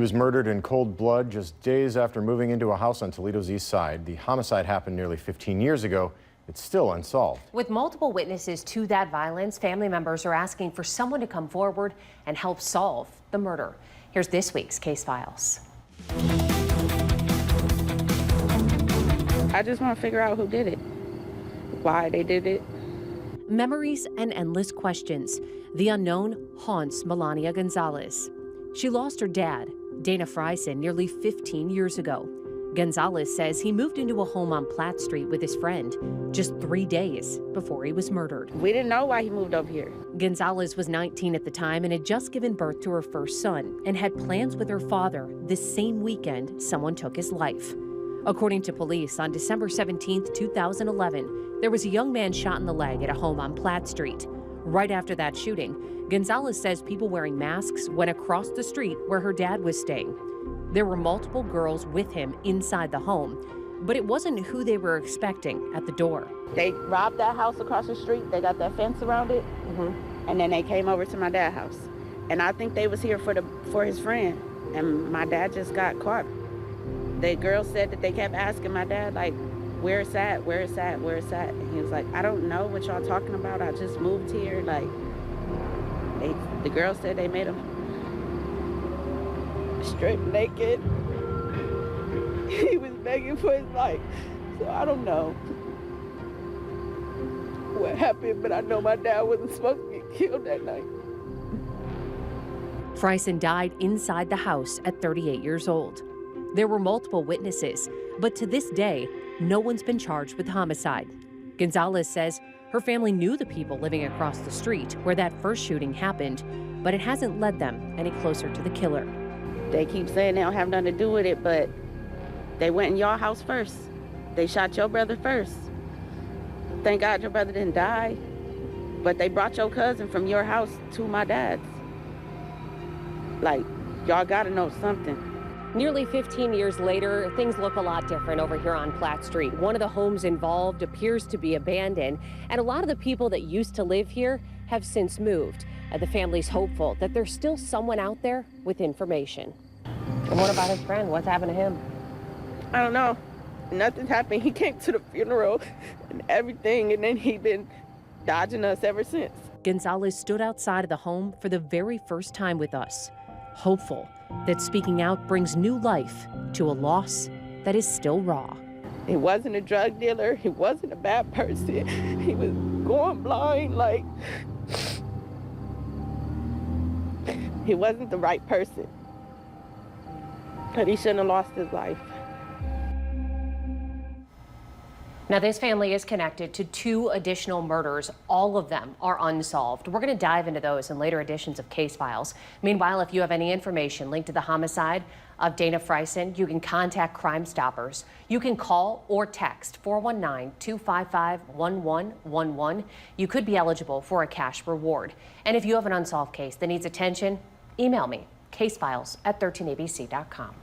He was murdered in cold blood just days after moving into a house on Toledo's east side. The homicide happened nearly 15 years ago. It's still unsolved. With multiple witnesses to that violence, family members are asking for someone to come forward and help solve the murder. Here's this week's Case Files. I just want to figure out who did it, why they did it. Memories and endless questions. The unknown haunts Melania Gonzalez. She lost her dad, Dana Frison, nearly 15 years ago. Gonzalez says he moved into a home on Platt Street with his friend just 3 days before he was murdered. We didn't know why he moved over here. Gonzalez was 19 at the time and had just given birth to her first son and had plans with her father. This same weekend, someone took his life. According to police, on December 17, 2011, there was a young man shot in the leg at a home on Platt Street. Right after that shooting, Gonzalez says people wearing masks went across the street where her dad was staying. There were multiple girls with him inside the home, but it wasn't who they were expecting at the door. They robbed that house across the street. They got that fence around it, and then they came over to my dad's house. And I think they was here for his friend, and my dad just got caught. The girls said that they kept asking my dad, like, where it's at, where it's at, where it's at. And he was like, I don't know what y'all talking about. I just moved here. Like, the girls said they made him strip naked. He was begging for his life. So I don't know what happened, but I know my dad wasn't supposed to get killed that night. Frison died inside the house at 38 years old. There were multiple witnesses, but to this day, no one's been charged with homicide. Gonzalez says her family knew the people living across the street where that first shooting happened, but it hasn't led them any closer to the killer. They keep saying they don't have nothing to do with it, but they went in your house first. They shot your brother first. Thank God your brother didn't die, but they brought your cousin from your house to my dad's. Like, y'all gotta know something. Nearly 15 years later, things look a lot different over here on Platt Street. One of the homes involved appears to be abandoned, and a lot of the people that used to live here have since moved. The family's hopeful that there's still someone out there with information. And what about his friend? What's happened to him? I don't know. Nothing's happened. He came to the funeral and everything, and then he's been dodging us ever since. Gonzalez stood outside of the home for the very first time with us, hopeful that speaking out brings new life to a loss that is still raw. He wasn't a drug dealer. He wasn't a bad person. He was going blind, like, he wasn't the right person. But he shouldn't have lost his life. Now, this family is connected to 2 additional murders. All of them are unsolved. We're going to dive into those in later editions of Case Files. Meanwhile, if you have any information linked to the homicide of Dana Frison, you can contact Crime Stoppers. You can call or text 419-255-1111. You could be eligible for a cash reward. And if you have an unsolved case that needs attention, email me, casefiles@13abc.com.